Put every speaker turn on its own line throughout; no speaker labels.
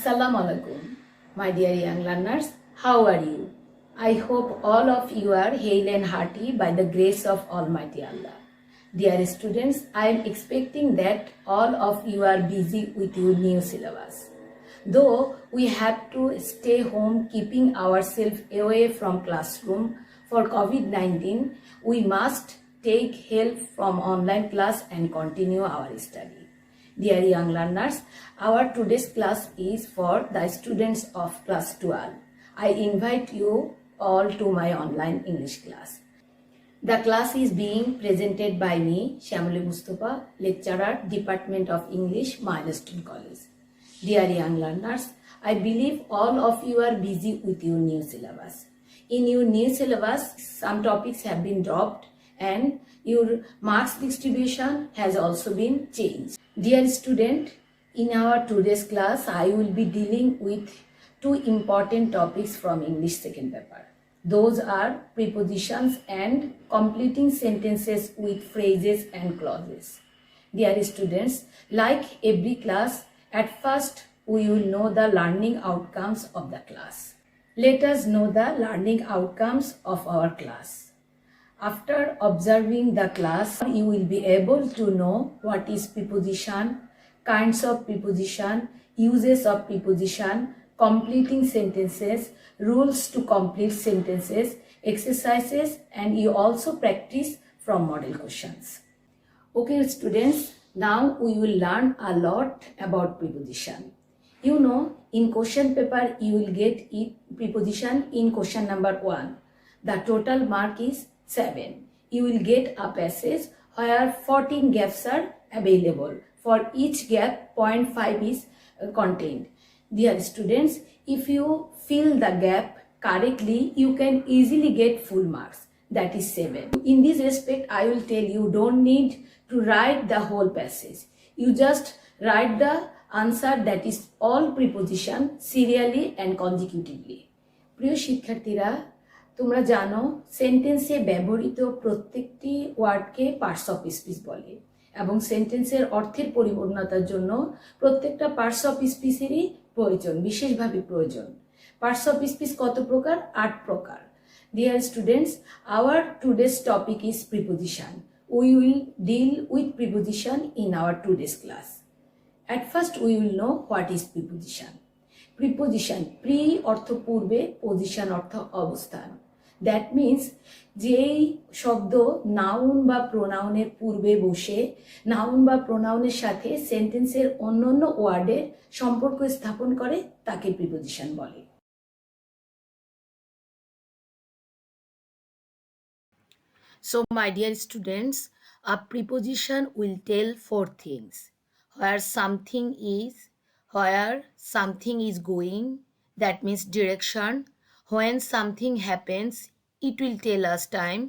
Assalamu alaikum, my dear young learners. How are you? I hope all of you are hale and hearty by the grace of Almighty Allah. Dear students, I am expecting that all of you are busy with your new syllabus. Though we have to stay home keeping ourselves away from classroom for COVID-19, we must take help from online class and continue our study. Dear young learners, our today's class is for the students of class 12. I invite you all to my online English class. The class is being presented by me, Shamali Mustafa, lecturer, Department of English, Milestone College. Dear young learners, I believe all of you are busy with your new syllabus. In your new syllabus, some topics have been dropped and your marks distribution has also been changed. Dear student, in our today's class, I will be dealing with two important topics from English second paper. Those are prepositions and completing sentences with phrases and clauses. Dear students, like every class, at first we will know the learning outcomes of the class. Let us know the learning outcomes of our class. After observing the class, you will be able to know what is preposition, kinds of preposition, uses of preposition, completing sentences, rules to complete sentences, exercises, and you also practice from model questions. Okay students, now we will learn a lot about preposition. You know, in question paper you will get preposition in question number 1. The total mark is 7. You will get a passage where 14 gaps are available. For each gap, 0.5 is contained. Dear students, if you fill the gap correctly, you can easily get full marks. That is 7. In this respect, I will tell you don't need to write the whole passage. You just write the answer, that is all preposition serially and consecutively. প্রিয় শিক্ষার্থীরা, তোমরা জানো সেন্টেন্সে ব্যবহৃত প্রত্যেকটি ওয়ার্ডকে parts of speech বলে এবং সেন্টেন্সের অর্থের পরিপূর্ণতার জন্য প্রত্যেকটা পার্টস অফ স্পিচেরই প্রয়োজন, বিশেষভাবে প্রয়োজন। পার্টস অফ স্পিচ কত প্রকার? 8 প্রকার। Dear students, our today's topic is preposition. We will deal with preposition in our today's class. At first we will know what is preposition. Preposition, pre অর্থ পূর্বে, position অর্থ অবস্থান। দ্যাট মিন্স যেই শব্দ noun বা প্রোনাউনের পূর্বে বসে নাউন বা প্রোনাউনের সাথে সেন্টেন্সের অন্যান্য ওয়ার্ডের সম্পর্ক স্থাপন করে তাকে প্রিপোজিশন বলে। So my dear students, a preposition will tell 4 things. Where something is going, that means direction. When something happens, it will tell us time.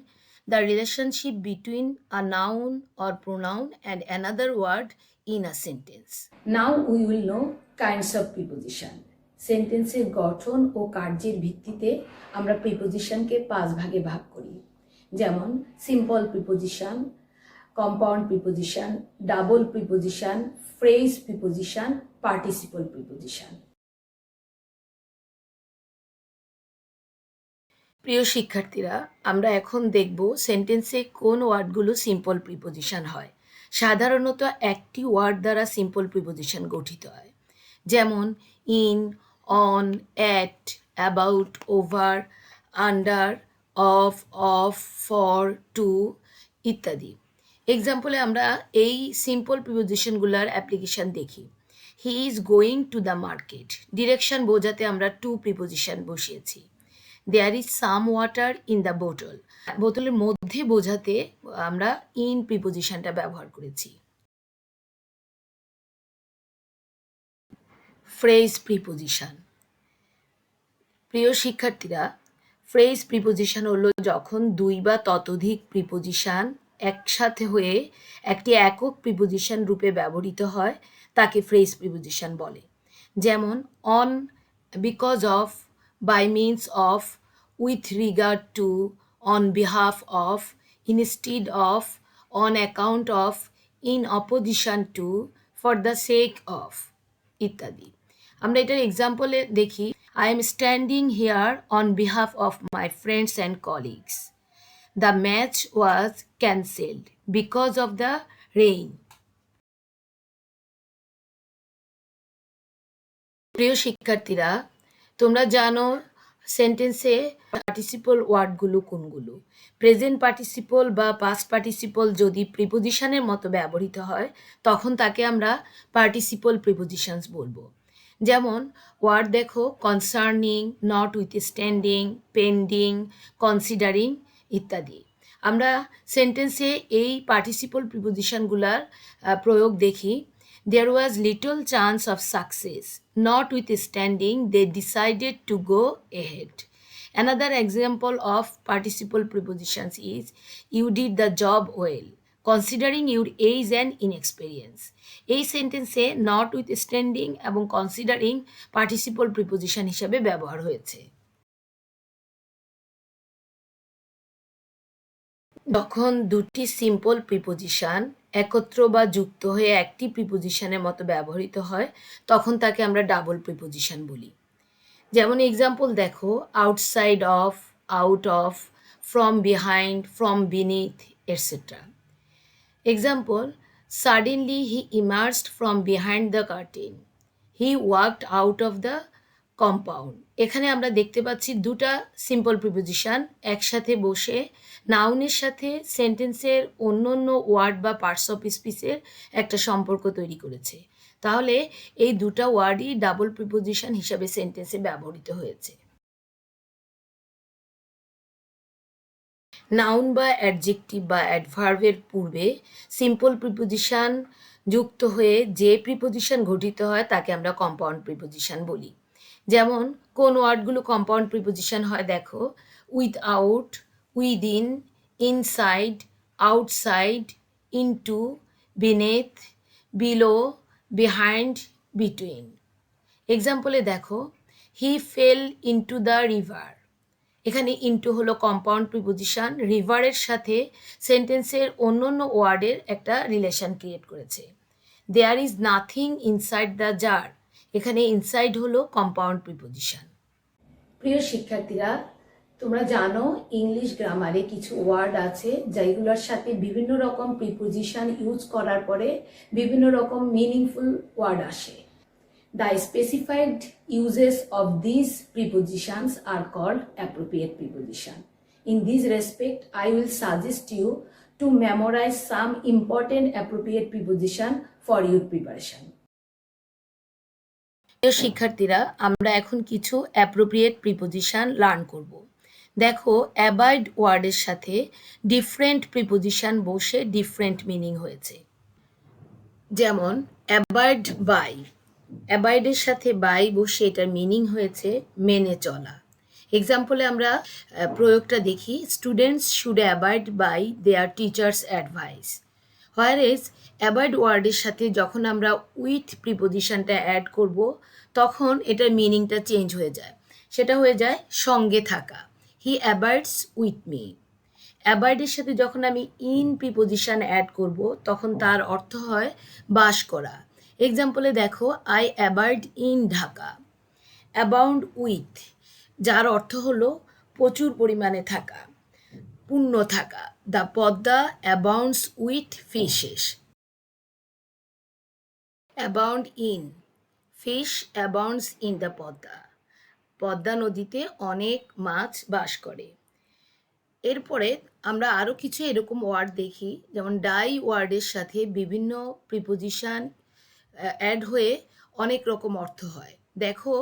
The relationship between a noun or pronoun and another word in a sentence. Now we will know kinds of preposition. সেন্টেন্সের গঠন ও কার্যের ভিত্তিতে আমরা প্রিপোজিশনকে 5 ভাগে ভাগ করি। যেমন simple preposition, compound preposition, double preposition, phrase preposition, participle preposition. প্রিয় শিক্ষার্থীরা, আমরা এখন দেখব সেন্টেন্সে কোন ওয়ার্ডগুলো সিম্পল প্রিপোজিশন হয়। সাধারণত একটি ওয়ার্ড দ্বারা সিম্পল প্রিপোজিশন গঠিত হয়, যেমন in, on, at, about, over, under, of, for, to ইত্যাদি। এক্সাম্পলে আমরা এই সিম্পল প্রিপোজিশনগুলোর অ্যাপ্লিকেশন দেখি। He is going to the market, direction বোঝাতে আমরা টু প্রিপোজিশন বসিয়েছি। There is some water in the বোতল, বোতলের মধ্যে বোঝাতে আমরা ইন প্রিপোজিশনটা ব্যবহার করেছি। Phrase preposition. প্রিয় শিক্ষার্থীরা, ফ্রেজ প্রিপোজিশন হলো যখন 2 বা ততোধিক প্রিপোজিশন একসাথে হয়ে একটি একক প্রিপোজিশন রূপে ব্যবহৃত হয় তাকে ফ্রেজ প্রিপোজিশন বলে। যেমন on, because of, by means of, with regard to, on behalf of, instead of, on account of, in opposition to, for the sake of ইত্যাদি। আমরা এটার এক্সাম্পলে দেখি, I am standing here on behalf of my friends and colleagues. The match was cancelled because of the rain. প্রিয় শিক্ষার্থীরা, তোমরা জানো সেন্টেন্সে পার্টিসিপল ওয়ার্ডগুলো কোনগুলো। প্রেজেন্ট পার্টিসিপল বা পাস্ট পার্টিসিপল যদি প্রিপোজিশনের মতো ব্যবহৃত হয় তখন তাকে আমরা পার্টিসিপল প্রিপোজিশনস বলবো। যেমন ওয়ার্ড দেখো, concerning, not withstanding, pending, considering ইত্যাদি। আমরা সেন্টেন্সে এই পার্টিসিপল প্রিপোজিশনগুলার প্রয়োগ দেখি। There was little chance of success. Notwithstanding, they decided to go ahead. Another example of participle prepositions is, you did the job well, considering your age and inexperience. এই সেন্টেন্সে notwithstanding এবং considering participle preposition হিসাবে ব্যবহার হয়েছে। যখন দুটি simple preposition একত্র বা যুক্ত হয়ে একটি প্রিপোজিশনের মতো ব্যবহৃত হয় তখন তাকে আমরা ডাবল প্রিপোজিশন বলি। যেমন এক্সাম্পল দেখো, outside of, out of, from behind, from beneath etcetera. Example, suddenly he emerged from behind the curtain, he walked out of the compound. এখানে আমরা দেখতে পাচ্ছি দুটা সিম্পল প্রিপোজিশন একসাথে বসে নাউনের সাথে সেন্টেন্সের অন্য অন্য ওয়ার্ড বা পার্টস অফ স্পিচের একটা সম্পর্ক তৈরি করেছে। তাহলে এই দুটা ওয়ার্ডই ডাবল প্রিপোজিশন হিসাবে সেন্টেন্সে ব্যবহৃত হয়েছে। নাউন বা অ্যাডজেক্টিভ বা অ্যাডভার্বের পূর্বে সিম্পল প্রিপোজিশন যুক্ত হয়ে যে প্রিপোজিশন গঠিত হয় তাকে আমরা কম্পাউন্ড প্রিপোজিশন বলি। যেমন কোন ওয়ার্ডগুলো কম্পাউন্ড প্রিপোজিশন হয় দেখো, without, within, inside, outside, into, beneath, below, behind, between. এক্সাম্পলে দেখো, he fell into the river. এখানে ইনটু হলো কম্পাউন্ড প্রিপোজিশন, রিভারের সাথে সেন্টেন্সের অন্য অন্য ওয়ার্ডের একটা রিলেশন ক্রিয়েট করেছে। There is nothing inside the jar, এখানে ইনসাইড হলো কম্পাউন্ড প্রিপোজিশন। প্রিয় শিক্ষার্থীরা, তোমরা জানো ইংলিশ গ্রামারে কিছু ওয়ার্ড আছে যেগুলোর সাথে বিভিন্ন রকম প্রিপোজিশন ইউজ করার পরে বিভিন্ন রকম মিনিংফুল ওয়ার্ড আসে। The specified uses of these prepositions are called appropriate preposition. In this respect, I will suggest you to memorize some important appropriate preposition for your preparation. শিক্ষার্থীরা, আমরা এখন কিছু অ্যাপ্রোপ্রিয়েট প্রিপোজিশন লার্ন করব। দেখো, abide ওয়ার্ডের সাথে different preposition বসে different meaning হয়েছে। যেমন অ্যাবাইড বাই, অ্যাবাইডের সাথে বাই বসে এটার মিনিং হয়েছে মেনে চলা। এক্সাম্পলে আমরা প্রয়োগটা দেখি, students should abide by their teachers advice. Whereas abide ওয়ার্ডের সাথে যখন আমরা উইথ প্রিপোজিশনটা অ্যাড করব তখন এটার মিনিংটা চেঞ্জ হয়ে যায়, সেটা হয়ে যায় সঙ্গে থাকা। হি অ্যাবাইডস উইথ মি। অ্যাবাইডের সাথে যখন আমি ইন প্রিপোজিশন অ্যাড করব তখন তার অর্থ হয় বাস করা। এক্সাম্পলে দেখো, I abide in Dhaka. Abound with, যার অর্থ হলো প্রচুর পরিমাণে থাকা, পূর্ণ থাকা। The Padma abounds with fishes. Abound in, fish abounds in the Padma. Padma নদীতে অনেক মাছ বাস করে। এরপরে আমরা আরও কিছু এরকম ওয়ার্ড দেখি, যেমন ডাই ওয়ার্ডের সাথে বিভিন্ন প্রিপোজিশন অ্যাড হয়ে অনেক রকম অর্থ হয়। দেখো,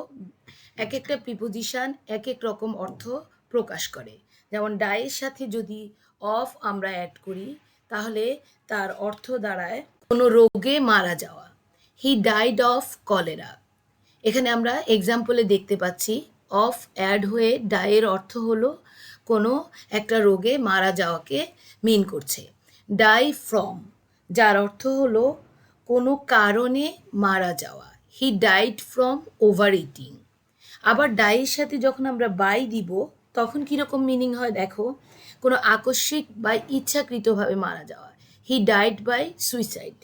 এক একটা প্রিপোজিশন এক এক রকম অর্থ প্রকাশ করে। যেমন ডাইয়ের সাথে যদি অফ আমরা অ্যাড করি তাহলে তার অর্থ দাঁড়ায় কোনো রোগে মারা যাওয়া। He died of cholera. এখানে আমরা এক্সাম্পলে দেখতে পাচ্ছি অফ অ্যাড হয়ে ডাইয়ের অর্থ হলো কোনো একটা রোগে মারা যাওয়াকে মিন করছে। ডাই ফ্রম, যার অর্থ হলো কোনো কারণে মারা যাওয়া। He died from over eating. আবার ডাইয়ের সাথে যখন আমরা বাই দিব তখন কীরকম মিনিং হয় দেখো, কোনো আকস্মিক বা ইচ্ছাকৃতভাবে মারা যাওয়া। He died by suicide.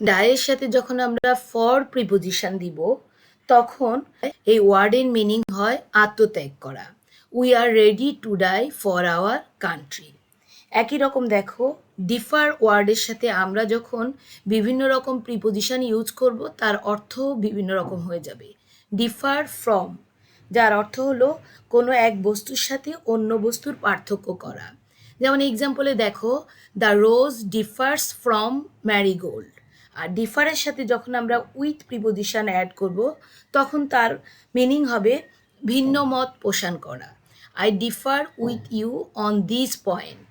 ডায়ের সাথে যখন আমরা ফর প্রিপোজিশন দিব তখন এই ওয়ার্ডের মিনিং হয় আত্মত্যাগ করা। We are ready to die for our country. একই রকম দেখো, ডিফার ওয়ার্ডের সাথে আমরা যখন বিভিন্ন রকম প্রিপোজিশন ইউজ করব তার অর্থও বিভিন্ন রকম হয়ে যাবে। ডিফার ফ্রম, যার অর্থ হলো কোনো এক বস্তুর সাথে অন্য বস্তুর পার্থক্য করা। যেমন এক্সাম্পলে দেখো, the rose differs from marigold. আর ডিফারের সাথে যখন আমরা উইথ প্রিপোজিশন অ্যাড করব তখন তার মিনিং হবে ভিন্ন মত পোষণ করা। I differ with you on this point.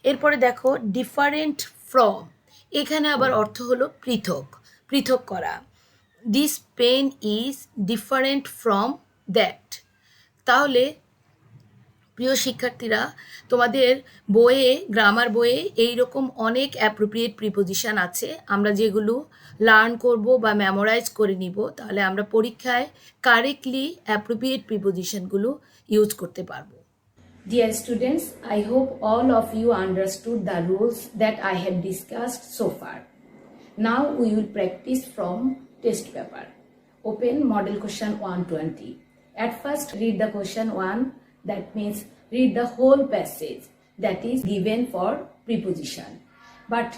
এরপরে দেখো, ডিফারেন্ট ফ্রম, এখানে আবার অর্থ হলো পৃথক, পৃথক করা। This pen is different from that. তাহলে প্রিয় শিক্ষার্থীরা, তোমাদের বইয়ে, গ্রামার বইয়ে এইরকম অনেক অ্যাপ্রোপ্রিয়েট প্রিপোজিশন আছে, আমরা যেগুলো লার্ন করব বা মেমোরাইজ করে নিব, তাহলে আমরা পরীক্ষায় কারেক্টলি অ্যাপ্রোপ্রিয়েট প্রিপোজিশনগুলো ইউজ করতে পারবো। Dear students, I hope all of you understood the rules that I have discussed so far. Now we will practice from test paper. Open model question 120. At first read the question 1, that means read the whole passage that is given for preposition. But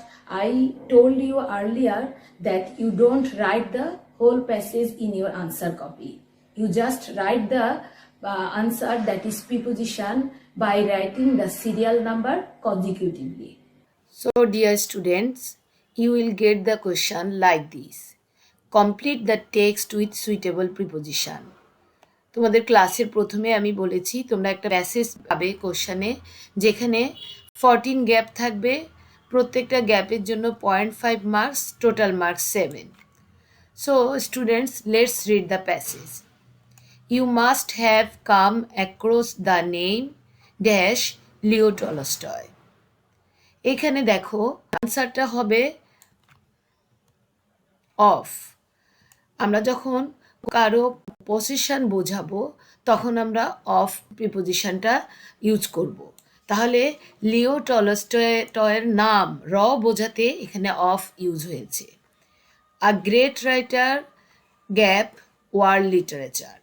I told you earlier that you don't write the whole passage in your answer copy. You just write the answer, that is preposition, by writing the serial number consecutively. So dear students, you will get the question like this. Complete the text with suitable preposition. তোমাদের ক্লাসের প্রথমে আমি বলেছি তোমরা একটা passage পাবে কোশ্চেনে, যেখানে 14 গ্যাপ থাকবে, প্রত্যেকটা গ্যাপের জন্য 0.5 marks, total marks 7. So students, let's read the passage. You must have come across the name dash Leo Tolstoy. এখানে দেখো আনসারটা হবে অফ। আমরা যখন কারো পজিশন বোঝাবো তখন আমরা অফ প্রিপোজিশনটা ইউজ করব। তাহলে লিও টলস্টয়ের নাম র বোঝাতে এখানে অফ ইউজ হয়েছে। A great writer gap world literature.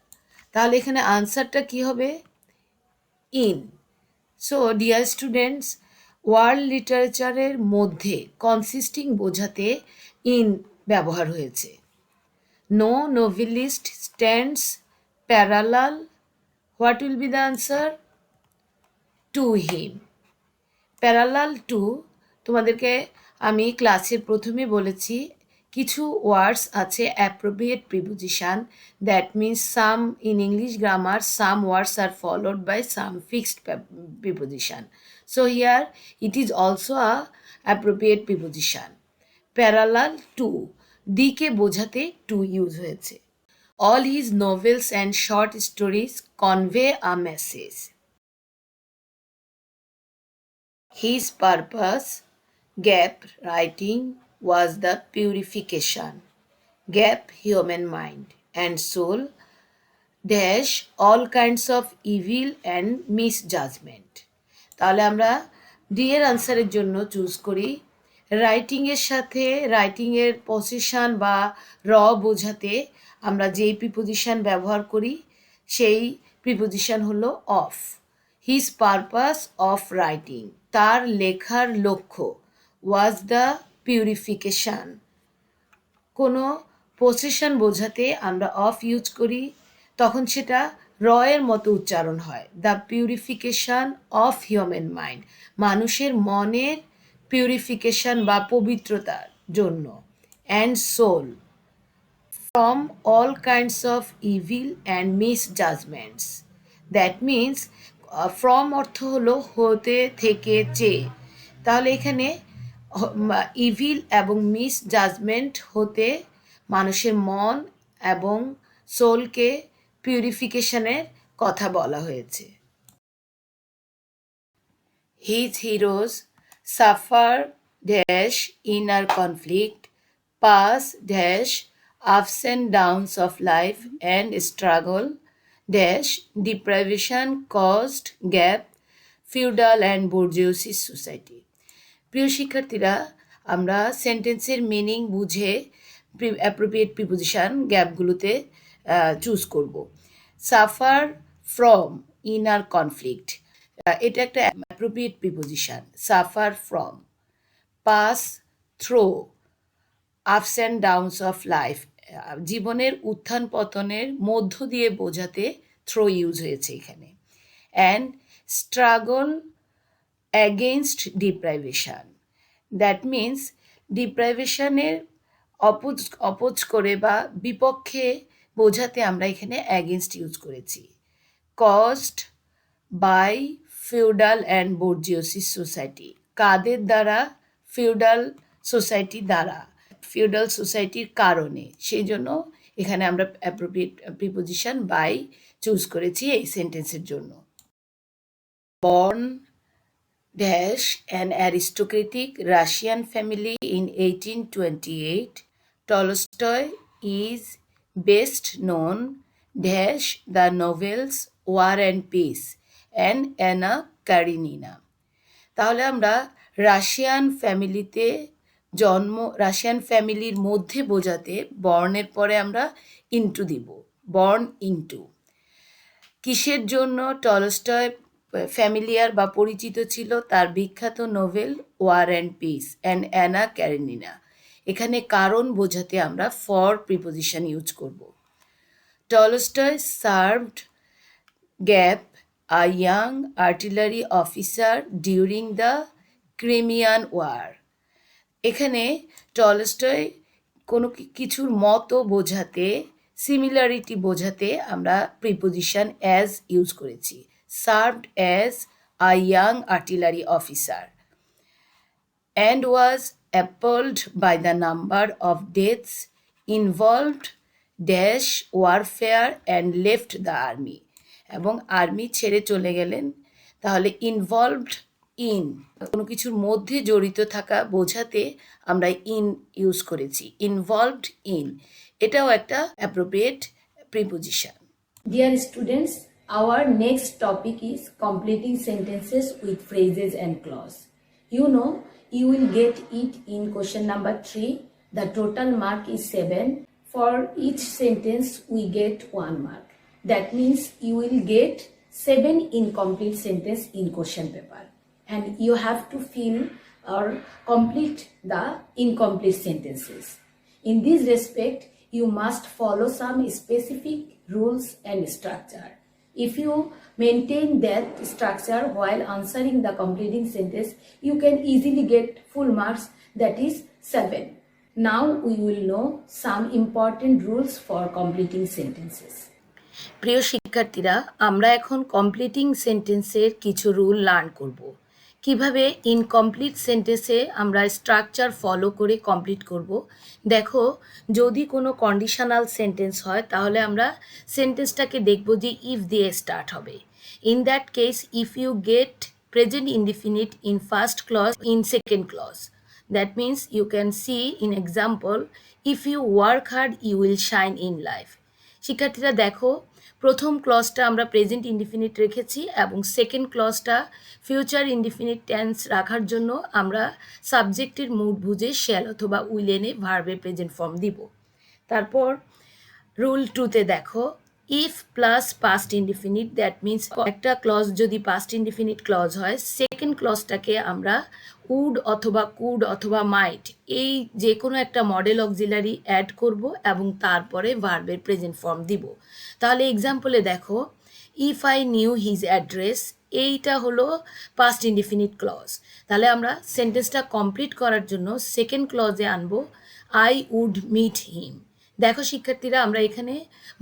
তাহলে এখানে আনসারটা কি হবে? In. So dear students, world লিটারেচারের মধ্যে কনসিস্টিং বোঝাতে ইন ব্যবহার হয়েছে। No novelist stands parallel. What will be the answer? To him. Parallel to, তোমাদেরকে আমি ক্লাসের প্রথমে বলেছি কিছু ওয়ার্ডস আছে appropriate preposition, that means some in English grammar some words are followed by some fixed preposition. So here it is also a appropriate preposition. Parallel to, দিকে বোঝাতে to use হয়েছে। All his novels and short stories convey a message. His purpose gap writing was the purification gap human mind and soul dash all kinds of evil and misjudgement. তাহলে আমরা D এর আনসারের জন্য choose করি রাইটিংয়ের সাথে রাইটিংয়ের position বা র বোঝাতে আমরা যেই প্রিপোজিশন ব্যবহার করি সেই প্রিপোজিশন হলো of. His purpose of writing, তার লেখার লক্ষ্য। ওয়াজ দ্য পিউরিফিকেশন, কোনো পজিশন বোঝাতে আমরা অফ ইউজ করি তখন সেটা র এর মতো উচ্চারণ হয়। The purification of human mind, মানুষের মনের পিউরিফিকেশন বা পবিত্রতার জন্য। And soul from all kinds of evil and misjudgements. That means from অর্থ হলো হতে, থেকে, চেয়ে। তাহলে এখানে ইভিল এবং মিসজাজমেন্ট হতে মানুষের মন এবং সোলকে পিউরিফিকেশনের কথা বলা হয়েছে। His heroes suffer dash inner conflict, pass dash ups and downs of life and struggle dash deprivation caused gap feudal and bourgeoisie society. প্রিয় শিক্ষার্থীরা, আমরা সেন্টেন্সের মিনিং বুঝে অ্যাপ্রোপ্রিয়েট প্রিপোজিশন গ্যাপগুলোতে চুজ করব। সাফার ফ্রম ইনার কনফ্লিক্ট, এটা একটা appropriate preposition. Suffer from. Pass through ups and downs of life, জীবনের উত্থান পতনের মধ্য দিয়ে বোঝাতে থ্রো ইউজ হয়েছে এখানে। And struggle against deprivation, that means ডিপ্রাইভেশনের অপোজ করে বা বিপক্ষে বোঝাতে আমরা এখানে অ্যাগেনস্ট ইউজ করেছি। Caused by feudal and bourgeoisie society, কাদের দ্বারা? ফিউডাল সোসাইটি দ্বারা, ফিউডাল সোসাইটির কারণে, সেই জন্য এখানে আমরা অ্যাপ্রোপ্রিয়েট প্রিপোজিশন বাই চুজ করেছি এই সেন্টেন্সের জন্য। Born dash an aristocratic Russian family in 1828, Tolstoy is best known dash the novels War and Peace and Anna Karenina. তাহলে আমরা রাশিয়ান ফ্যামিলিতে রাশিয়ান ফ্যামিলির মধ্যে বোঝাতে বর্ণের পরে আমরা ইনটু দিব, বর্ন ইনটু। কিসের জন্য টলস্টয় ফ্যামিলিয়ার বা পরিচিত ছিল? তার বিখ্যাত novel War and Peace and Anna Karenina. এখানে কারণ বোঝাতে আমরা ফর প্রিপোজিশন ইউজ করব। Tolstoy served gap a young artillery officer during the Crimean war. এখানে টলস্টয় কোনো কিছুর মতো বোঝাতে, সিমিলারিটি বোঝাতে আমরা প্রিপোজিশন অ্যাজ ইউজ করেছি। Served as a young artillery officer and was appalled by the number of deaths involved dash warfare and left the army, এবং army ছেড়ে চলে গেলেন। তাহলে ইনভলভড ইন, কোনো কিছুর মধ্যে জড়িত থাকা বোঝাতে আমরা ইন ইউজ করেছি, ইনভলভড ইন, এটাও একটা appropriate preposition. Dear students, our next topic is completing sentences with phrases and clause. You know, you will get it in question number 3. The total mark is 7. For each sentence, we get 1 mark. That means you will get 7 incomplete sentence in question paper. And you have to fill or complete the incomplete sentences. In this respect, you must follow some specific rules and structure. If you maintain that structure while answering the completing sentence, you can easily get full marks, that is 7. Now we will know some important rules for completing sentences. প্রিয় শিক্ষার্থীরা, আমরা এখন completing সেন্টেন্সের কিছু rule learn করব। কিভাবে incomplete সেন্টেন্সে আমরা স্ট্রাকচার ফলো করে কমপ্লিট করব। দেখো, যদি কোনো কন্ডিশনাল সেন্টেন্স হয় তাহলে আমরা সেন্টেন্সটাকে দেখব যে ইফ দিয়ে স্টার্ট হবে। In that case, if you get present indefinite in first clause, in second clause, that means you can see in example, if you work hard you will shine in life. শিক্ষার্থীরা দেখো, প্রথম ক্লজটা আমরা present indefinite রেখেছি এবং second ক্লজটা future indefinite tense রাখার জন্য আমরা সাবজেক্টের মুড বুঝে শ্যাল অথবা উইল এনে ভার্বের প্রেজেন্ট ফর্ম দিব। তারপর রুল 2তে দেখো, if plus past indefinite, that means একটা ক্লজ যদি পাস্ট ইনডিফিনিট ক্লজ হয়, সেকেন্ড ক্লজটাকে আমরা উড অথবা কুড অথবা মাইট, এই যে কোনো একটা মডেল অক্সিলারি অ্যাড করব এবং তারপরে ভার্বের প্রেজেন্ট ফর্ম দিব। তাহলে এক্সাম্পলে দেখো, if I knew his address, এইটা হলো পাস্ট ইনডিফিনিট ক্লজ। তাহলে আমরা সেন্টেন্সটা কমপ্লিট করার জন্য সেকেন্ড ক্লজে আনবো আই উড মিট হিম। দেখো শিক্ষার্থীরা, আমরা এখানে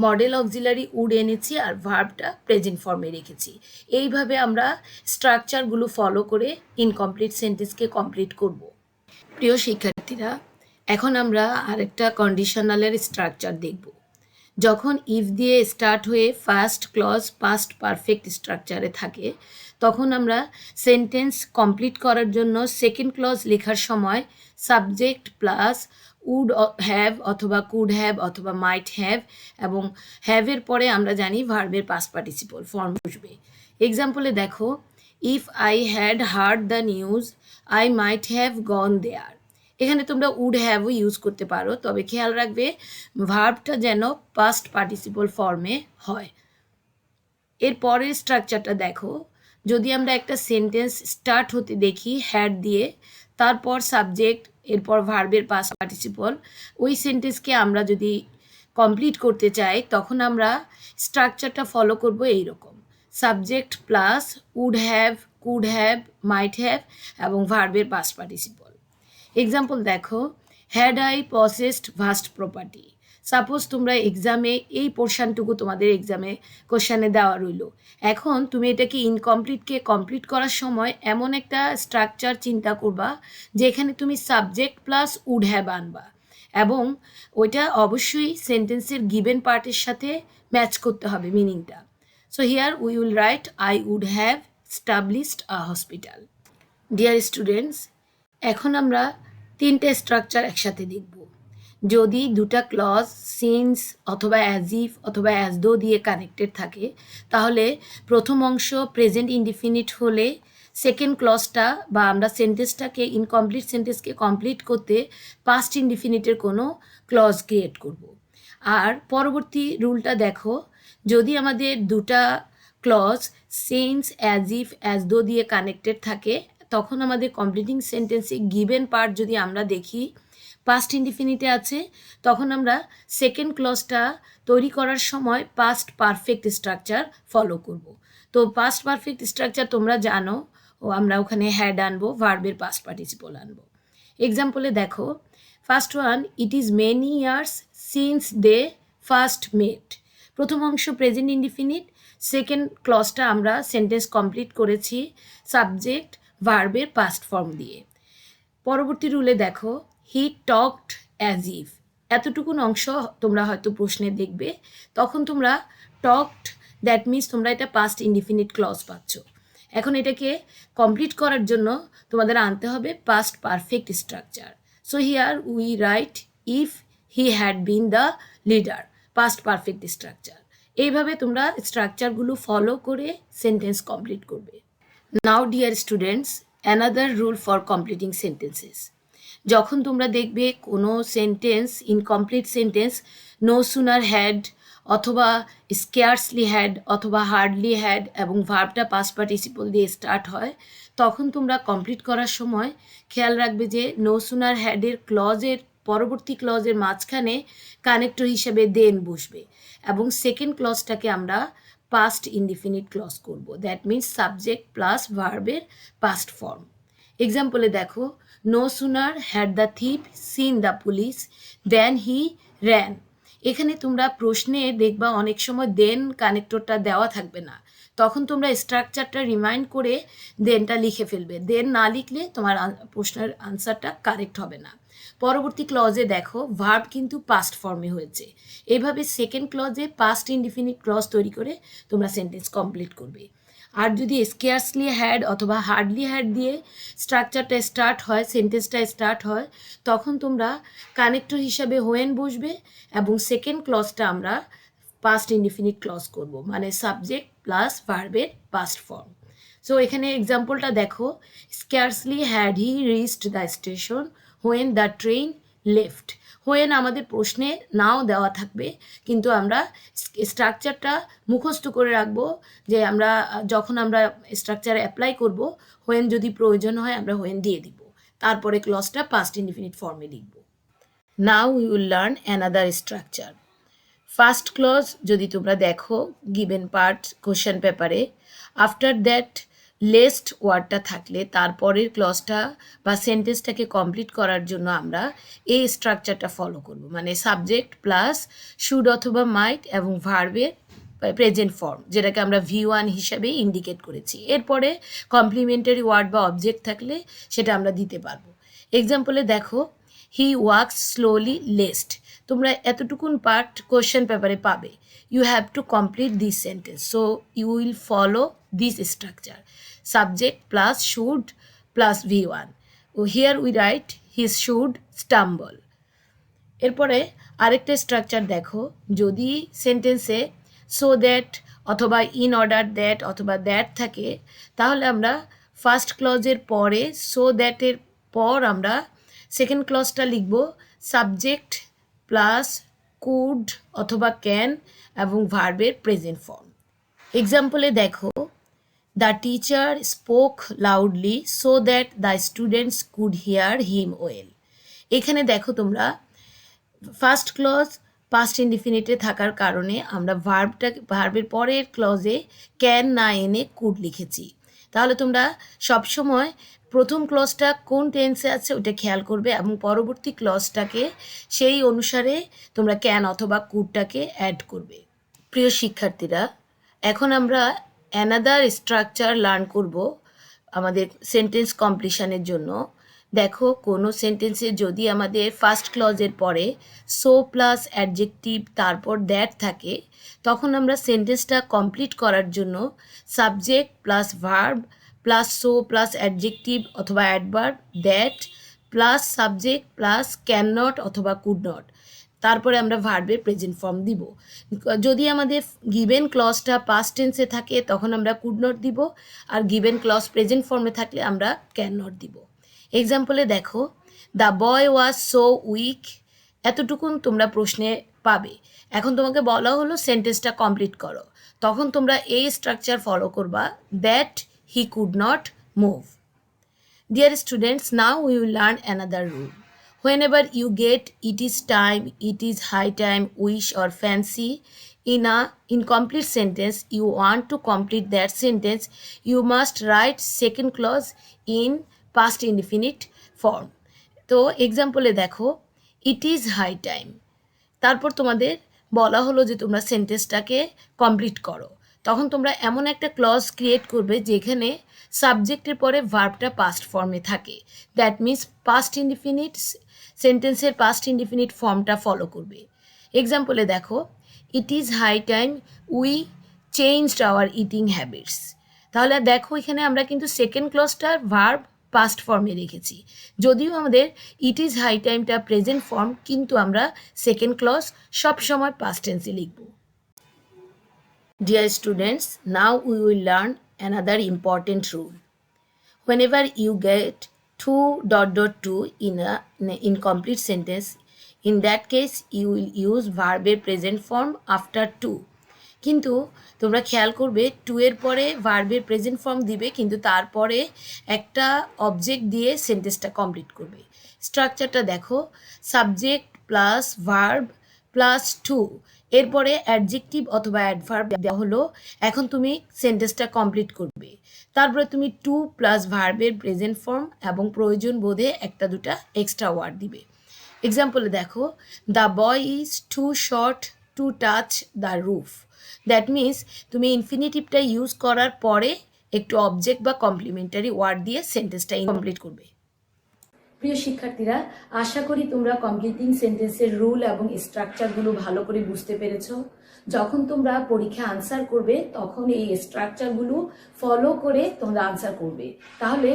মডেল অক্সিলারি উড এনেছি আর ভার্বটা প্রেজেন্ট ফর্মে রেখেছি। এইভাবে আমরা স্ট্রাকচারগুলো ফলো করে ইনকমপ্লিট সেন্টেন্সকে কমপ্লিট করব। প্রিয় শিক্ষার্থীরা, এখন আমরা আরেকটা কন্ডিশনালের স্ট্রাকচার দেখব। যখন ইফ দিয়ে স্টার্ট হয়ে ফার্স্ট ক্লজ পাস্ট পারফেক্ট স্ট্রাকচারে থাকে, তখন আমরা সেন্টেন্স কমপ্লিট করার জন্য সেকেন্ড ক্লজ লেখার সময় সাবজেক্ট প্লাস উড হ্যাভ অথবা কুড হ্যাভ অথবা মাইট হ্যাভ, এবং হ্যাভের পরে আমরা জানি ভার্বের পাস্ট পার্টিসিপল ফর্ম বসবে। এক্সাম্পলে দেখো, if I had heard the news I might have gone there.
এখানে তোমরা উড হ্যাভও ইউজ করতে পারো, তবে খেয়াল রাখবে ভার্বটা যেন পাস্ট পার্টিসিপল ফর্মে হয়। এর পরের স্ট্রাকচারটা দেখো, যদি আমরা একটা সেন্টেন্স স্টার্ট হতে দেখি হ্যাড দিয়ে, তারপর সাবজেক্ট, এরপর ভার্বের পাস্ট পার্টিসিপল, ওই সেন্টেন্সকে আমরা যদি কমপ্লিট করতে চাই তখন আমরা স্ট্রাকচারটা ফলো করব এইরকম: subject plus would have, could have, might have এবং ভার্বের পাস্ট পার্টিসিপল। এক্সাম্পল দেখো, had I possessed vast property. Suppose তোমরা এক্সামে এই পোর্শনটুকু তোমাদের এক্সামে কোশ্চেনে দেওয়া রইল, এখন তুমি এটাকে ইনকমপ্লিটকে কমপ্লিট করার সময় এমন একটা স্ট্রাকচার চিন্তা করবা যেখানে তুমি সাবজেক্ট প্লাস উড হ্যাভ আনবা এবং ওইটা অবশ্যই সেন্টেন্সের গিভেন পার্টের সাথে ম্যাচ করতে হবে মিনিংটা। So here we will write I would have established a hospital. Dear students, এখন আমরা তিনটে স্ট্রাকচার একসাথে দেখব। যদি দুটা ক্লজ সিন্স অথবা অ্যাজ ইফ অথবা অ্যাজ দো দিয়ে কানেক্টেড থাকে, তাহলে প্রথম অংশ প্রেজেন্ট ইনডিফিনিট হলে সেকেন্ড ক্লজটা বা আমরা সেন্টেন্সটাকে ইনকমপ্লিট সেন্টেন্সকে কমপ্লিট করতে পাস্ট ইনডিফিনিটের কোনো ক্লজ ক্রিয়েট করব। আর পরবর্তী রুলটা দেখো, যদি আমাদের দুটা clause since as if as though দিয়ে কানেক্টেড থাকে, তখন আমাদের কমপ্লিটিং সেন্টেন্সে গিভেন পার্ট যদি আমরা দেখি পাস্ট ইনডিফিনিটে আছে, তখন আমরা সেকেন্ড ক্লজটা তৈরি করার সময় পাস্ট পারফেক্ট স্ট্রাকচার ফলো করব। তো পাস্ট পারফেক্ট স্ট্রাকচার তোমরা জানো, ও আমরা ওখানে হ্যাড আনবো, ভার্বের পাস্ট পার্টিসিপল আনবো। এক্সাম্পলে দেখো, first one, it is many years since they first met. প্রথম অংশ প্রেজেন্ট ইনডিফিনিট, সেকেন্ড ক্লজটা আমরা সেন্টেন্স কমপ্লিট করেছি সাবজেক্ট ভার্বের পাস্ট ফর্ম দিয়ে। পরবর্তী রুলে দেখো, হি টকড অ্যাজ ইফ। এতটুকুন অংশ তোমরা হয়তো প্রশ্নে দেখবে, তখন তোমরা টকড, দ্যাট মিনস তোমরা এটা পাস্ট ইনডিফিনিট ক্লজ পাচ্ছ। এখন এটাকে কমপ্লিট করার জন্য তোমাদের আনতে হবে past perfect structure. So here we write if he had been the leader, past perfect structure. এইভাবে তোমরা স্ট্রাকচারগুলো ফলো করে সেন্টেন্স কমপ্লিট করবে। Now dear students, another rule for completing sentences. যখন তোমরা দেখবে কোনো sentence incomplete sentence no sooner had অথবা স্কেয়ার্সলি হ্যাড অথবা হার্ডলি হ্যাড এবং ভার্বটা পাস্ট পার্টিসিপল দিয়ে স্টার্ট হয়, তখন তোমরা কমপ্লিট করার সময় খেয়াল রাখবে যে নো সুনার হ্যাডের ক্লজের পরবর্তী ক্লজের মাঝখানে কানেক্টর হিসেবে দেন বসবে এবং সেকেন্ড ক্লজটাকে আমরা পাস্ট ইনডিফিনিট ক্লজ করব, দ্যাট মিনস সাবজেক্ট প্লাস ভার্বের পাস্ট ফর্ম। এক্সাম্পলে দেখো, no sooner had the thief seen the police then he ran. এখানে তোমরা প্রশ্নে দেখবা অনেক সময় দেন কানেক্টরটা দেওয়া থাকবে না, তখন তোমরা স্ট্রাকচারটা রিমাইন্ড করে দেনটা লিখে ফেলবে। দেন না লিখলে তোমার প্রশ্নের আনসারটা কারেক্ট হবে না। পরবর্তী ক্লজে দেখো ভার্ব কিন্তু পাস্ট ফর্মে হয়েছে, এইভাবে সেকেন্ড ক্লজে পাস্ট ইনডিফিনিট ক্লজ তৈরি করে তোমরা সেন্টেন্স কমপ্লিট করবে। আর যদি স্কেয়ার্সলি হ্যাড অথবা হার্ডলি হ্যাড দিয়ে স্ট্রাকচারটা স্টার্ট হয়, সেন্টেন্সটা স্টার্ট হয়, তখন তোমরা কানেক্টর হিসাবে হোয়েন বসবে এবং সেকেন্ড ক্লজটা আমরা পাস্ট ইনডিফিনিট ক্লজ করব, মানে সাবজেক্ট প্লাস ভার্বের পাস্ট ফর্ম। সো এখানে এক্সাম্পলটা দেখো, scarcely had he reached the station when the train left. When আমাদের প্রশ্নে নাও দেওয়া থাকবে, কিন্তু আমরা স্ট্রাকচারটা মুখস্থ করে রাখবো যে আমরা যখন আমরা স্ট্রাকচার অ্যাপ্লাই করব, হোয়েন যদি প্রয়োজন হয় আমরা হোয়েন দিয়ে দিব, তারপরে ক্লজটা পাস্ট ইনডিফিনিট ফর্মে লিখব। Now we will learn another structure. First clause যদি তোমরা দেখো গিভেন পার্ট কোশ্চেন পেপারে, আফটার দ্যাট লেস্ট ওয়ার্ডটা থাকলে তারপরের ক্লজটা বা সেন্টেন্সটাকে কমপ্লিট করার জন্য আমরা এই স্ট্রাকচারটা ফলো করব, মানে সাবজেক্ট প্লাস শুড অথবা মাইট এবং ভার্বের প্রেজেন্ট ফর্ম, যেটাকে আমরা V1 হিসাবে ইন্ডিকেট করেছি। এরপরে কমপ্লিমেন্টারি ওয়ার্ড বা অবজেক্ট থাকলে সেটা আমরা দিতে পারবো। এক্সাম্পলে দেখো, হি ওয়ার্কস স্লোলি লেস্ট। তোমরা এতটুকুন পার্ট কোশ্চেন পেপারে পাবে। You have to complete this sentence, so you will follow this structure, subject plus should plus V1। Here we write his should stumble. এরপরে আরেকটা স্ট্রাকচার দেখো, যদি সেন্টেন্সে সো দ্যাট অথবা ইন অর্ডার দ্যাট অথবা that থাকে, তাহলে আমরা ফার্স্ট ক্লজের পরে সো দ্যাটের পর আমরা সেকেন্ড ক্লজটা লিখব সাবজেক্ট প্লাস কুড অথবা ক্যান এবং ভার্বের প্রেজেন্ট ফর্ম। এক্সাম্পলে দেখো, the teacher spoke loudly so that the students could hear him well. এখানে দেখো তোমরা ফার্স্ট ক্লজ পাস্ট ইনডিফিনিটে থাকার কারণে আমরা ভার্বের পরের ক্লজে ক্যান না এনে কুড লিখেছি। তাহলে তোমরা সবসময় প্রথম ক্লজটা কোন টেন্সে আছে ওটা খেয়াল করবে এবং পরবর্তী ক্লজটাকে সেই অনুসারে তোমরা ক্যান অথবা কুডটাকে অ্যাড করবে। প্রিয় শিক্ষার্থীরা, এখন আমরা অ্যানাদার স্ট্রাকচার লার্ন করব আমাদের সেন্টেন্স কমপ্লিশনের জন্য। দেখো, কোনো সেন্টেন্সে যদি আমাদের ফার্স্ট ক্লজের পরে সো প্লাস অ্যাডজেক্টিভ তারপর দ্যাট থাকে, তখন আমরা সেন্টেন্সটা কমপ্লিট করার জন্য subject plus verb plus so plus adjective অথবা adverb that plus subject plus can not অথবা কুড নট, তারপরে আমরা ভার্বের প্রেজেন্ট ফর্ম দিব। যদি আমাদের গিভেন ক্লজটা পাস্ট টেন্সে থাকে তখন আমরা কুড নট দিব, আর গিভেন ক্লজ প্রেজেন্ট ফর্মে থাকলে আমরা ক্যান নট দিব। এক্সাম্পলে দেখো, the boy was so weak, এতটুকুন তোমরা প্রশ্নে পাবে। এখন তোমাকে বলা হলো সেন্টেন্সটা কমপ্লিট করো, তখন তোমরা এই স্ট্রাকচার ফলো করবা, that he could not move. Dear students, now we will learn another rule. Whenever you get it is time, it is high time, wish or fancy in a incomplete sentence, you want to complete that sentence, you must write second clause in past indefinite form. তো এক্সাম্পলে দেখো, it is high time, তারপর তোমাদের বলা হলো যে তোমরা সেন্টেন্সটাকে complete করো, তখন তোমরা এমন একটা ক্লজ ক্রিয়েট করবে যেখানে সাবজেক্টের পরে ভার্বটা পাস্ট ফর্মে থাকে। দ্যাট মিনস পাস্ট ইনডিফিনিট সেন্টেন্সের পাস্ট ইনডিফিনিট ফর্মটা ফলো করবে। এক্সাম্পলে দেখো, it is high time we changed our eating habits. তাহলে দেখো, এখানে আমরা কিন্তু সেকেন্ড ক্লজটার ভার্ব পাস্ট ফর্মে রেখেছি, যদিও আমাদের ইট ইজ হাই টাইমটা প্রেজেন্ট ফর্ম, কিন্তু আমরা সেকেন্ড ক্লজ সবসময় পাস্ট টেন্সে লিখব। Dear students, now we will learn another important rule. Whenever you get 2 in an incomplete sentence, in that case you will use verb present form after to. কিন্তু তোমরা খেয়াল করবে, two এর পরে ভার্বের প্রেজেন্ট ফর্ম দিবে, কিন্তু তারপরে একটা অবজেক্ট দিয়ে সেন্টেন্সটা কমপ্লিট করবে। স্ট্রাকচারটা দেখো, subject plus verb plus to, এরপরে অ্যাডজেক্টিভ অথবা অ্যাডভার্ব দেওয়া হলো। এখন তুমি সেন্টেন্সটা কমপ্লিট করবে, তারপরে তুমি টু প্লাস ভার্বের প্রেজেন্ট ফর্ম এবং প্রয়োজন বোধে একটা দুটা এক্সট্রা ওয়ার্ড দিবে। এক্সাম্পলে দেখো, the boy is too short to touch the roof. That means তুমি ইনফিনিটিভটা ইউজ করার পরে একটু অবজেক্ট বা কমপ্লিমেন্টারি ওয়ার্ড দিয়ে সেন্টেন্সটা কমপ্লিট করবে।
প্রিয় শিক্ষার্থীরা, আশা করি তোমরা কমপ্লিটিং সেন্টেন্সের রুল এবং স্ট্রাকচারগুলো ভালো করে বুঝতে পেরেছো। যখন তোমরা পরীক্ষা আনসার করবে তখন এই স্ট্রাকচারগুলো ফলো করে তোমরা আনসার করবে, তাহলে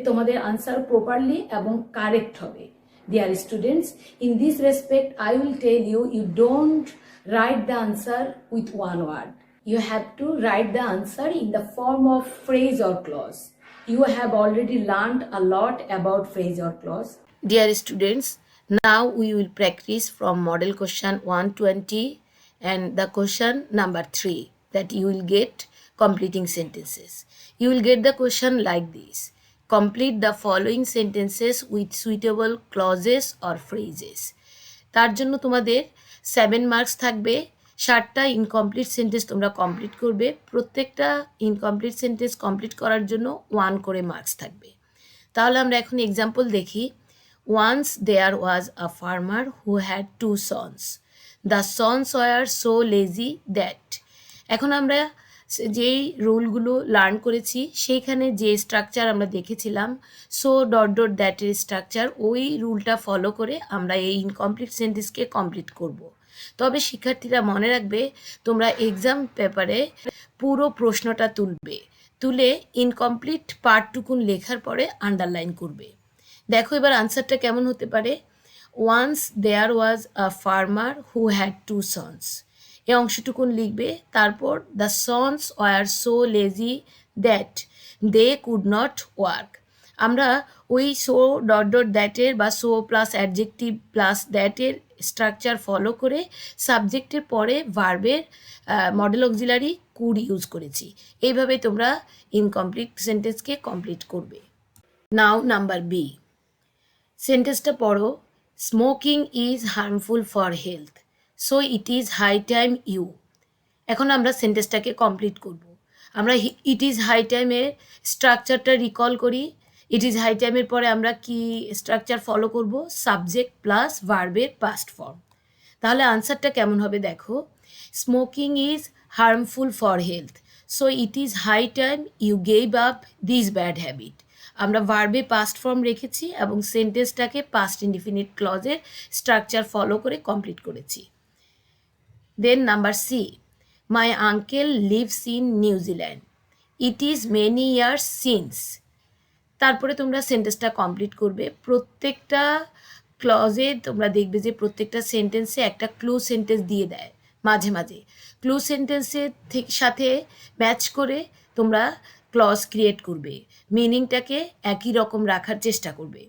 তোমাদের আনসার প্রপারলি এবং কারেক্ট হবে। Dear students, in this respect, I will tell you, you don't write the answer with one word. You have to write the answer in the form of phrase or clause. You have already learned a lot about phrase or clause.
Dear students, now we will practice from model question 120 and the question number 3 that you will get completing sentences. You will get the question like this. Complete the following sentences with suitable clauses or phrases. তার জন্য তোমাদের 7 marks থাকবে। 7টা incomplete sentence তোমরা complete করবে। প্রত্যেকটা incomplete sentence complete করার জন্য 1 করে মার্কস থাকবে। তাহলে আমরা এখন এক্সাম্পল দেখি। Once there was a farmer who had 2 sons. The sons were so lazy that. এখন আমরা যেই রুলগুলো লার্ন করেছি সেইখানে যে স্ট্রাকচার আমরা দেখেছিলাম, সো দ্যাটের স্ট্রাকচার, ওই রুলটা ফলো করে আমরা এই ইনকমপ্লিট সেন্টেন্সকে কমপ্লিট করব। তবে শিক্ষার্থীরা মনে রাখবে, তোমরা এক্সাম পেপারে পুরো প্রশ্নটা তুলে ইনকমপ্লিট পার্টটুকুন লেখার পরে আন্ডারলাইন করবে। দেখো এবার আনসারটা কেমন হতে পারে। Once there was a farmer who had 2 sons, এই অংশটুকুন লিখবে। তারপর the sons were so lazy that they could not work. আমরা ওই সো ডট ডট দ্যাটের বা সো প্লাস অ্যাডজেক্টিভ প্লাস দ্যাটের স্ট্রাকচার ফলো করে সাবজেক্টের পরে ভার্বের মডেল অক্সিলারি কুড ইউজ করেছি। এইভাবে তোমরা ইনকমপ্লিট সেন্টেন্সকে কমপ্লিট করবে। নাও নাম্বার বি, সেন্টেন্সটা পড়ো, smoking is harmful for health, so it is high time you. এখন আমরা সেন্টেন্সটাকে কমপ্লিট করব। আমরা ইট ইজ হাই টাইমের স্ট্রাকচারটা রিকল করি। ইট ইজ হাই টাইমের পরে আমরা কি স্ট্রাকচার ফলো করব? সাবজেক্ট প্লাস ভার্বের পাস্ট ফর্ম। তাহলে আনসারটা কেমন হবে দেখো, smoking is harmful for health, so it is high time you gave up this bad habit. আমরা ভার্বে পাস্ট ফর্ম রেখেছি এবং সেন্টেন্সটাকে পাস্ট ইনডিফিনিট ক্লজের স্ট্রাকচার ফলো করে কমপ্লিট করেছি। Then number C, my uncle lives in New Zealand, it is many years since. তারপরে তোমরা সেন্টেন্সটা কমপ্লিট করবে। প্রত্যেকটা ক্লজে তোমরা দেখবে যে প্রত্যেকটা সেন্টেন্সে একটা ক্লু সেন্টেন্স দিয়ে দেয় মাঝে মাঝে। ক্লু সেন্টেন্সের সাথে ম্যাচ করে তোমরা ক্লজ ক্রিয়েট করবে, মিনিংটাকে একই রকম রাখার চেষ্টা করবে।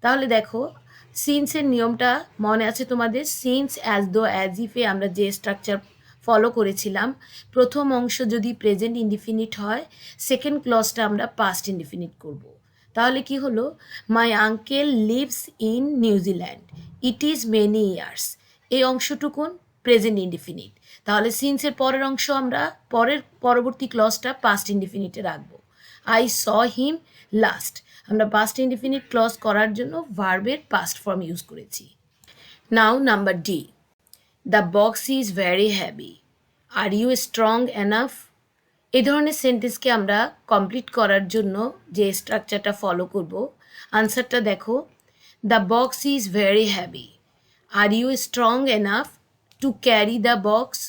তাহলে দেখো, সিন্সের নিয়মটা মনে আছে তোমাদের? সিন্স, অ্যাজ দো, অ্যাজ ইফে আমরা যে স্ট্রাকচার ফলো করেছিলাম, প্রথম অংশ যদি প্রেজেন্ট ইনডিফিনিট হয়, সেকেন্ড ক্লজটা আমরা পাস্ট ইনডিফিনিট করব। তাহলে কি হলো, মাই uncle lives in New Zealand, it is many years. এই অংশটুকুন প্রেজেন্ট ইনডিফিনিট। তাহলে সিন্সের পরের অংশ আমরা পরবর্তী ক্লজটা পাস্ট ইনডিফিনিটে রাখবো। আই স হিম লাস্ট, আমরা পাস্ট ইনডিফিনিট ক্লজ করার জন্য ভার্বের পাস্ট ফর্ম ইউজ করেছি। Now number D, the box is very heavy, are you strong enough. এই ধরনের সেন্টেন্সকে আমরা কমপ্লিট করার জন্য যে স্ট্রাকচারটা ফলো করব, আনসারটা দেখো, the box is very heavy, are you strong enough to carry the box.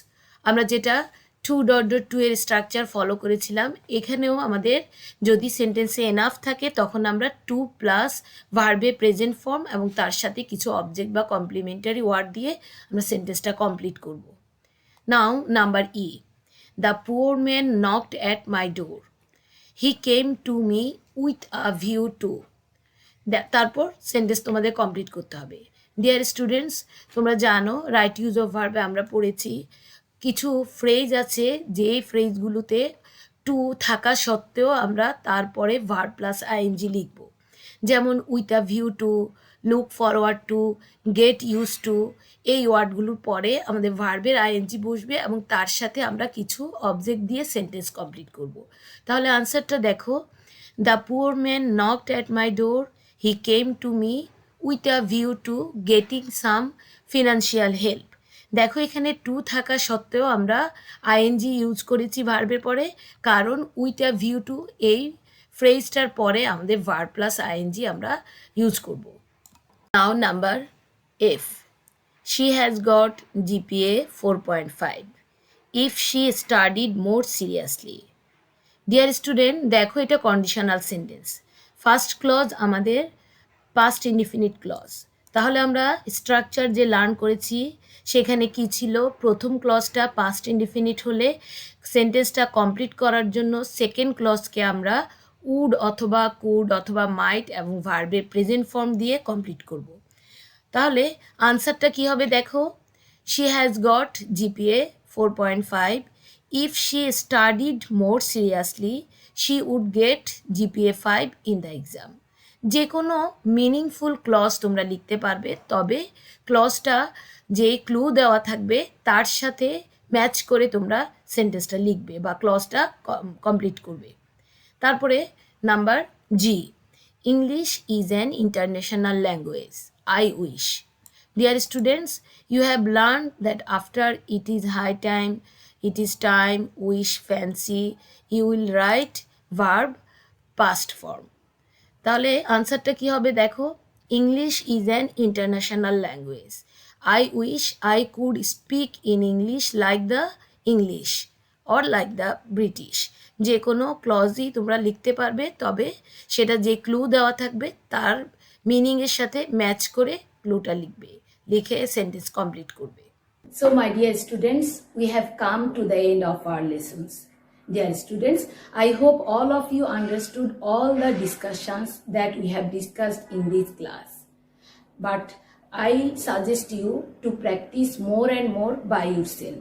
আমরা যেটা টু ডট ডট টু এর স্ট্রাকচার ফলো করেছিলাম, এখানেও আমাদের যদি সেন্টেন্সে এনাফ থাকে তখন আমরা টু প্লাস ভার্বে প্রেজেন্ট ফর্ম এবং তার সাথে কিছু অবজেক্ট বা কমপ্লিমেন্টারি ওয়ার্ড দিয়ে আমরা সেন্টেন্সটা কমপ্লিট করব। Now number E, the poor man knocked at my door, he came to me with a view to. তারপর সেন্টেন্স তোমাদের কমপ্লিট করতে হবে। ডিয়ার স্টুডেন্টস, তোমরা জানো রাইট ইউজ অফ ভার্বে আমরা পড়েছি। কিছু ফ্রেজ আছে যে ফ্রেজগুলোতে টু থাকা সত্ত্বেও আমরা তারপরে ভার্ব প্লাস আইএনজি লিখব। যেমন with a view to, look forward to, get use to. এই ওয়ার্ডগুলোর পরে আমাদের ভার্বের আইএনজি বসবে এবং তার সাথে আমরা কিছু অবজেক্ট দিয়ে সেন্টেন্স কমপ্লিট করব। তাহলে আনসারটা দেখো, the poor man knocked at my door, he came to me with a view two getting some financial help. দেখো এখানে টু থাকা সত্ত্বেও আমরা আইএনজি ইউজ করেছি ভার্বের পরে, কারণ উইথ আ ভিউ টু এই ফ্রেজটার পরে আমাদের ভার্ব প্লাস আইএনজি আমরা ইউজ করব। Now number F, she has got GPA 4.5 if she studied more seriously. Dear student, দেখো এটা কন্ডিশনাল সেন্টেন্স। ফার্স্ট ক্লজ আমাদের পাস্ট ইনডিফিনিট ক্লজ। তাহলে আমরা স্ট্রাকচার যে লার্ন করেছি সেখানে কি ছিল, প্রথম ক্লজটা পাস্ট ইনডিফিনিট হলে সেন্টেন্সটা কমপ্লিট করার জন্য সেকেন্ড ক্লজকে আমরা উড অথবা কুড অথবা মাইট এবং ভার্বের প্রেজেন্ট ফর্ম দিয়ে কমপ্লিট করব। তাহলে আনসারটা কি হবে দেখো, she has got GPA 4.5, if she studied more seriously she would get GPA 5 in the exam. যে কোনো মিনিংফুল ক্লজ তোমরা লিখতে পারবে, তবে ক্লজটা যে ক্লু দেওয়া থাকবে তার সাথে ম্যাচ করে তোমরা সেন্টেন্সটা লিখবে বা ক্লজটা কমপ্লিট করবে। তারপরে number G, English is an international language, I wish. Dear students, you have learned that after it is high time, it is time, wish, fancy, you will write verb past form. তাহলে আনসারটা কি হবে দেখো, English is an international language, I wish I could speak in English like the English or like the British. যে কোনো ক্লজই তোমরা লিখতে পারবে, তবে সেটা যে ক্লু দেওয়া থাকবে তার মিনিংয়ের সাথে ম্যাচ করে ক্লুটা লিখবে, লিখে সেন্টেন্স কমপ্লিট করবে।
So, my dear students, we have come to the end of our lessons. Dear students, I hope all of you understood all the discussions that we have discussed in this class. But I suggest you to practice more and more by yourself.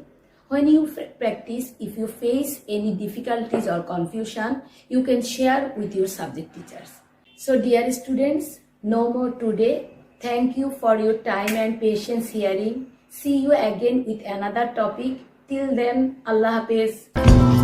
When you practice, if you face any difficulties or confusion, you can share with your subject teachers. So dear students, no more today. Thank you for your time and patience hearing. See you again with another topic. Till then, Allah Hafiz.